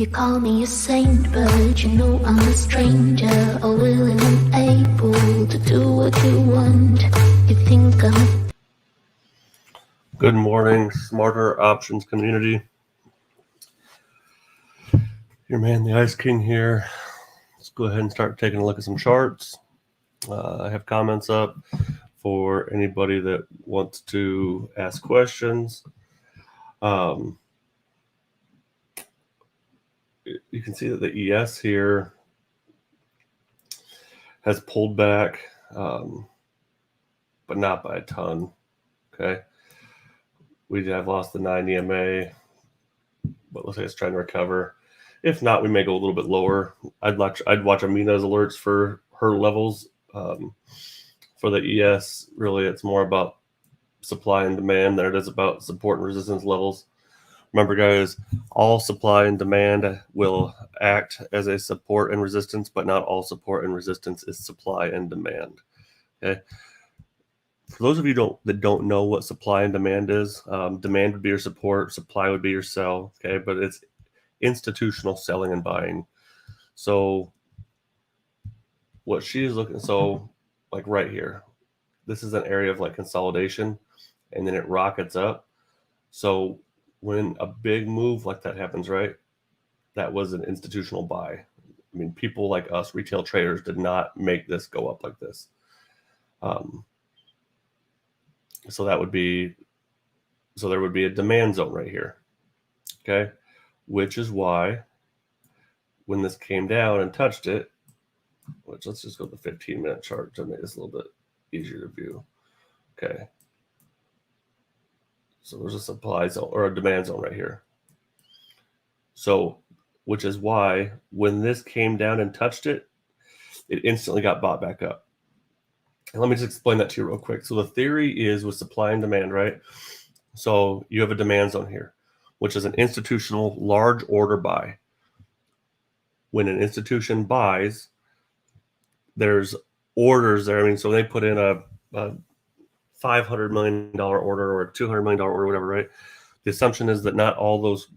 You call me a saint, but you know I'm a stranger, all willing and able to do what you want. You think I'm... Good morning, Smarter Options community. Your man, the Ice King here. Let's go ahead and start taking a look at some charts. I have comments up for anybody that wants to ask questions. You can see that the ES here has pulled back, but not by a ton. Okay, we have lost the 9 EMA, but let's say it's trying to recover. If not, we may go a little bit lower. I'd watch Amina's alerts for her levels. For the ES, really, it's more about supply and demand than it is about support and resistance levels. Remember, guys, all supply and demand will act as a support and resistance, but not all support and resistance is supply and demand. Okay. For those of you that don't know what supply and demand is, demand would be your support, supply would be your sell. Okay, but it's institutional selling and buying. So what she is looking, so like right here, this is an area of like consolidation, and then it rockets up. So when a big move like that happens, right, that was an institutional buy. I mean, people like us, retail traders, did not make this go up like this. So there would be a demand zone right here. Okay, which is why when this came down and touched it, which let's just go to the 15-minute chart to make this a little bit easier to view. Okay, so there's a supply zone or a demand zone right here. So, which is why when this came down and touched it, it instantly got bought back up. And let me just explain that to you real quick. So the theory is with supply and demand, right? So you have a demand zone here, which is an institutional large order buy. When an institution buys, there's orders there. I mean, so they put in a $500 million order or a $200 million order, whatever, right? The assumption is that not all those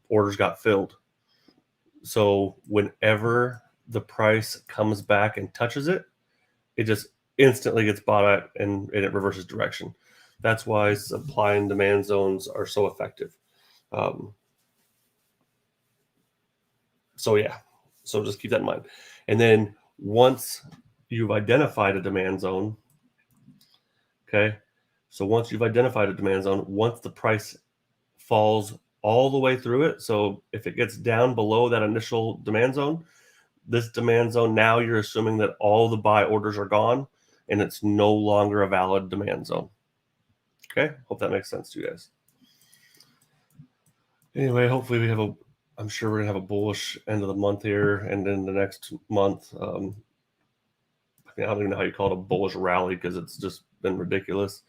orders got filled. So whenever the price comes back and touches it, it just instantly gets bought out and it reverses direction. That's why supply and demand zones are so effective. So just keep that in mind. And then once you've identified a demand zone, okay, so once you've identified a demand zone, once the price falls all the way through it, so if it gets down below that initial demand zone, this demand zone, now you're assuming that all the buy orders are gone and it's no longer a valid demand zone. Okay, hope that makes sense to you guys. Anyway, hopefully I'm sure we're gonna have a bullish end of the month here, and then the next month, I don't even know how you call it a bullish rally because it's just been ridiculous.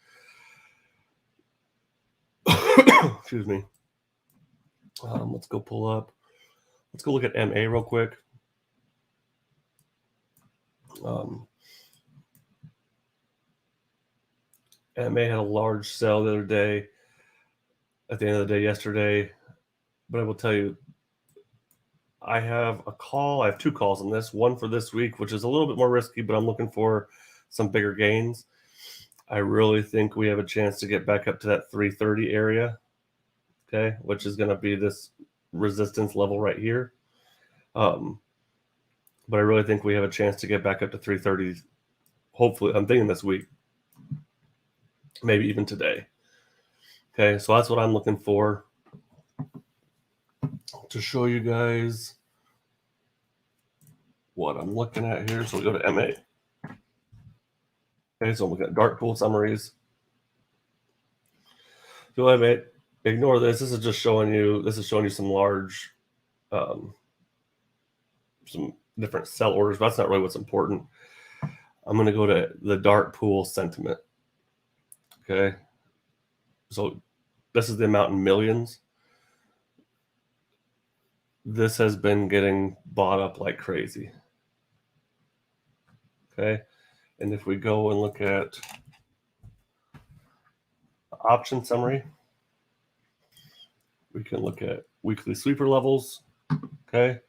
Excuse me. Let's go pull up. Let's go look at MA real quick. MA had a large sell the other day, at the end of the day yesterday, but I will tell you, I have two calls on this, one for this week, which is a little bit more risky, but I'm looking for some bigger gains. I really think we have a chance to get back up to that 330 area, okay, which is going to be this resistance level right here. But I really think we have a chance to get back up to 330. Hopefully, I'm thinking this week, maybe even today. Okay, so that's what I'm looking for to show you guys what I'm looking at here. So we go to MA. Okay, so I'm looking at dark pool summaries. So I may ignore this. This is just showing you. This is showing you some large, some different sell orders. But that's not really what's important. I'm going to go to the dark pool sentiment. Okay, so this is the amount in millions. This has been getting bought up like crazy. Okay, and if we go and look at the option summary, we can look at weekly sweeper levels. Okay.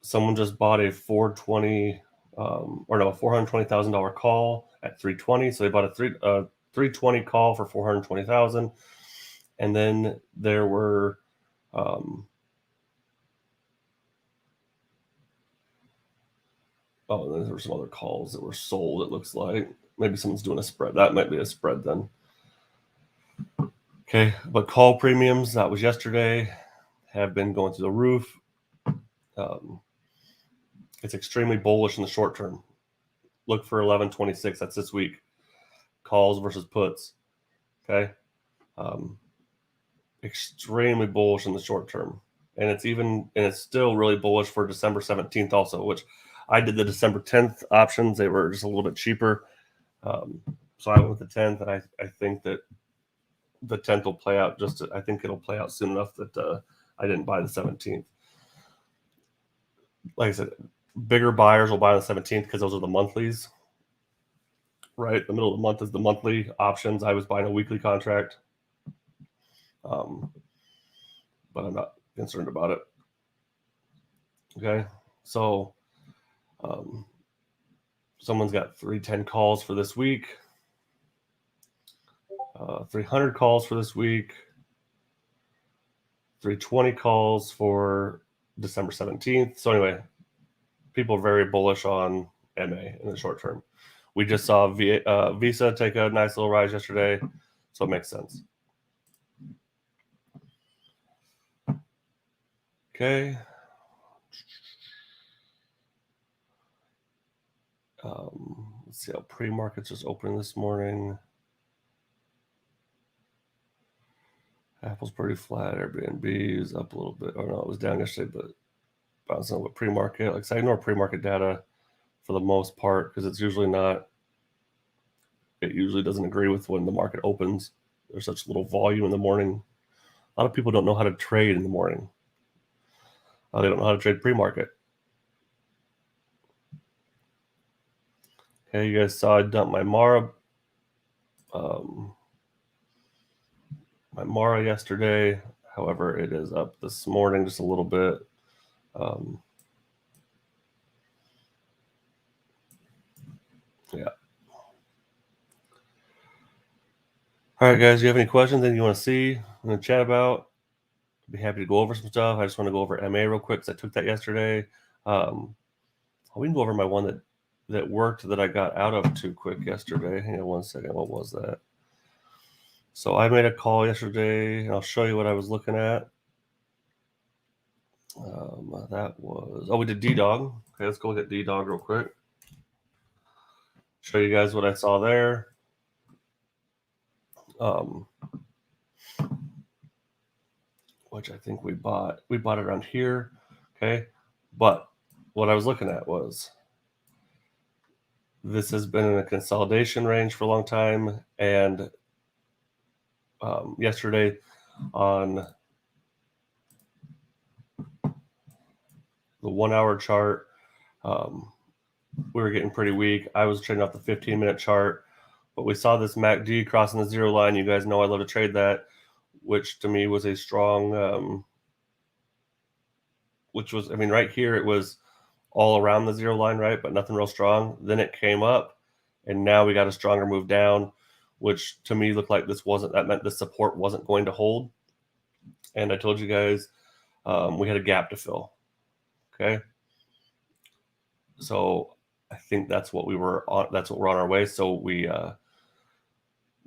Someone just bought a $420,000 call at 320. So they bought a 320 call for 420,000. And then there were there were some other calls that were sold. It looks like maybe someone's doing a spread. That might be a spread then. Okay, but call premiums, that was yesterday, have been going through the roof. It's extremely bullish in the short term. Look for 1126. That's this week. Calls versus puts. Okay. Extremely bullish in the short term. And it's still really bullish for December 17th also, which I did the December 10th options. They were just a little bit cheaper. So I went with the 10th, and I think that the 10th will play out I think it'll play out soon enough that I didn't buy the 17th. Like I said, bigger buyers will buy on the 17th because those are the monthlies, right? The middle of the month is the monthly options. I was buying a weekly contract, but I'm not concerned about it. Okay, so someone's got 310 calls for this week, 300 calls for this week, 320 calls for December 17th. So anyway, people are very bullish on MA in the short term. We just saw Visa take a nice little rise yesterday, so it makes sense. Okay. Let's see how pre-market's just opening this morning. Apple's pretty flat. Airbnb is up a little bit. Oh no, it was down yesterday, but bouncing with pre-market. Like I said, I ignore pre-market data for the most part because it's usually not. It usually doesn't agree with when the market opens. There's such little volume in the morning. A lot of people don't know how to trade in the morning. They don't know how to trade pre-market. Okay, you guys saw I dumped my Mara. My Mara yesterday. However, it is up this morning just a little bit. Yeah. All right, guys, you have any questions, anything you want to see in the chat about? I'd be happy to go over some stuff. I just want to go over MA real quick because I took that yesterday. We can go over my one that worked that I got out of too quick yesterday. Hang on one second. What was that? So I made a call yesterday, and I'll show you what I was looking at. That was, we did D-Dog. Okay, let's go look at D-Dog real quick. Show you guys what I saw there. Which I think we bought it around here. Okay, but what I was looking at was this has been in a consolidation range for a long time, and yesterday on the 1 hour chart, we were getting pretty weak. I was trading off the 15-minute chart, but we saw this MACD crossing the zero line. You guys know I love to trade that, which to me was a strong, right here it was all around the zero line, right? But nothing real strong. Then it came up, and now we got a stronger move down, which to me looked like that meant the support wasn't going to hold. And I told you guys we had a gap to fill. Okay. So I think that's what we're on our way. So we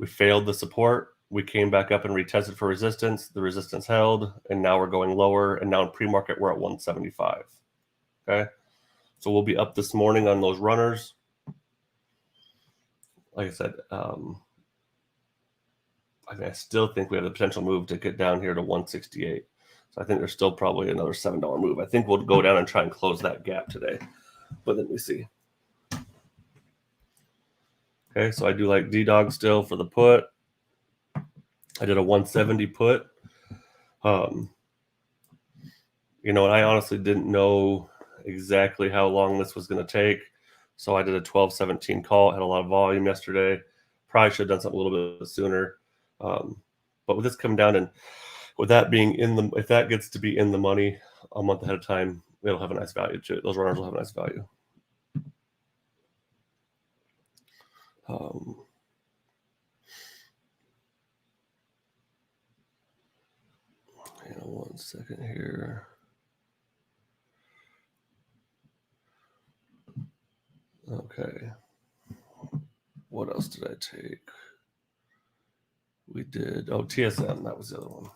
failed the support. We came back up and retested for resistance. The resistance held, and now we're going lower. And now in pre-market, we're at 175. Okay. So we'll be up this morning on those runners. Like I said, I still think we have the potential move to get down here to 168. So I think there's still probably another $7 move. I think we'll go down and try and close that gap today. But then we see. Okay, so I do like D-Dog still for the put. I did a 170 put. And I honestly didn't know exactly how long this was going to take. So I did a 1217 call. It had a lot of volume yesterday. Probably should have done something a little bit sooner. But with this coming down, and with that being if that gets to be in the money a month ahead of time, it'll have a nice value to it. Those runners will have a nice value. Hang on one second here. Okay. What else did I take? We did, TSM, that was the other one.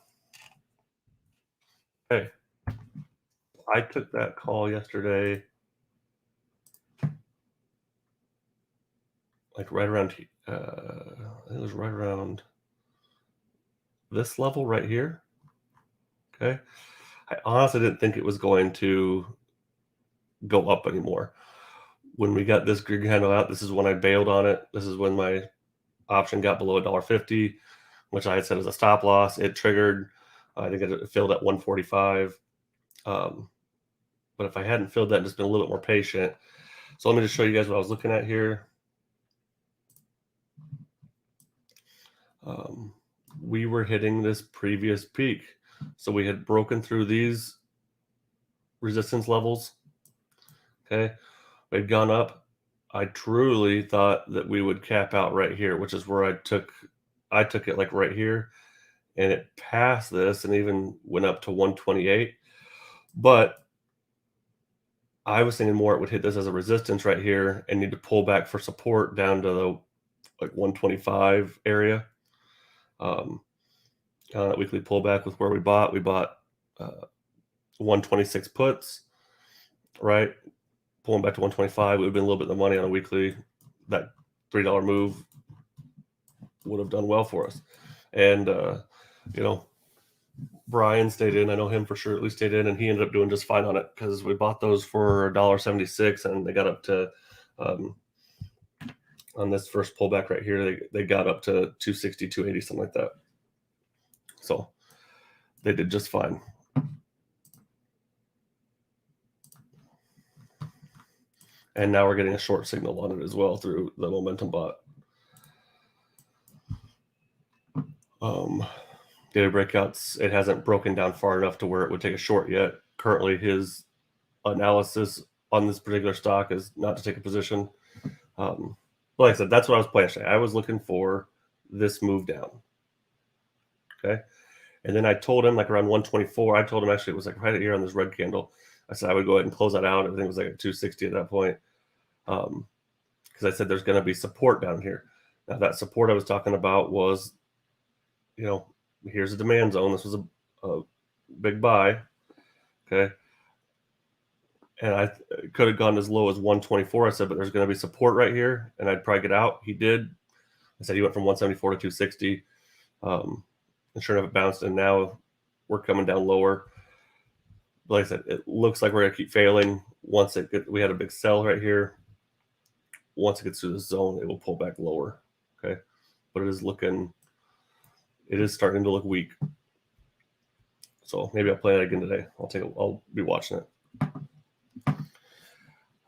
Okay. I took that call yesterday, like right around, I think it was right around this level right here. Okay. I honestly didn't think it was going to go up anymore. When we got this green candle out, this is when I bailed on it. This is when my option got below $1.50, which I had set as a stop loss. It triggered. I think it filled at 145. But if I hadn't filled that and just been a little bit more patient. So let me just show you guys what I was looking at here. We were hitting this previous peak. So we had broken through these resistance levels. Okay. We'd gone up. I truly thought that we would cap out right here, which is where I took it like right here, and it passed this and even went up to 128. But I was thinking more it would hit this as a resistance right here and need to pull back for support down to the like 125 area. Weekly pullback with where we bought 126 puts, right? Pulling back to 125, it would have been a little bit of the money on a weekly. That $3 move would have done well for us. And, Brian stayed in. I know him for sure, at least stayed in, and he ended up doing just fine on it because we bought those for $1.76 and they got up to, on this first pullback right here, they got up to 260, 280, something like that. So they did just fine. And now we're getting a short signal on it as well through the momentum bot. Data breakouts, it hasn't broken down far enough to where it would take a short yet. Currently, his analysis on this particular stock is not to take a position. Like I said, that's what I was playing today. I was looking for this move down. Okay. And then I told him like around 124, I told him actually it was like right here on this red candle. I said I would go ahead and close that out. Everything was like at 260 at that point. Because I said there's going to be support down here. Now that support I was talking about was, here's a demand zone. This was a big buy. Okay. And I could have gone as low as 124. I said, but there's going to be support right here, and I'd probably get out. He did. I said he went from 174 to 260. And sure enough, it bounced, and now we're coming down lower. Like I said, it looks like we're going to keep failing. We had a big sell right here. Once it gets through the zone, it will pull back lower. Okay. But it is starting to look weak. So maybe I'll play it again today. I'll be watching it.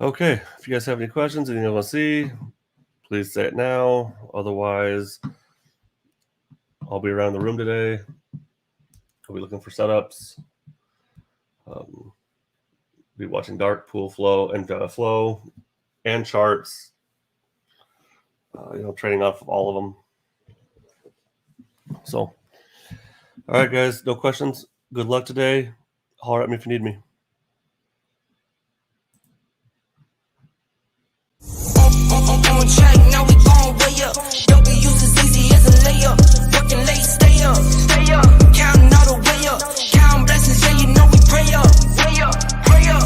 Okay. If you guys have any questions, anything you want to see, please say it now. Otherwise, I'll be around the room today. I'll be looking for setups. Be watching dark pool flow and charts. Trading off of all of them. So, all right, guys, no questions. Good luck today. Holler at me if you need me.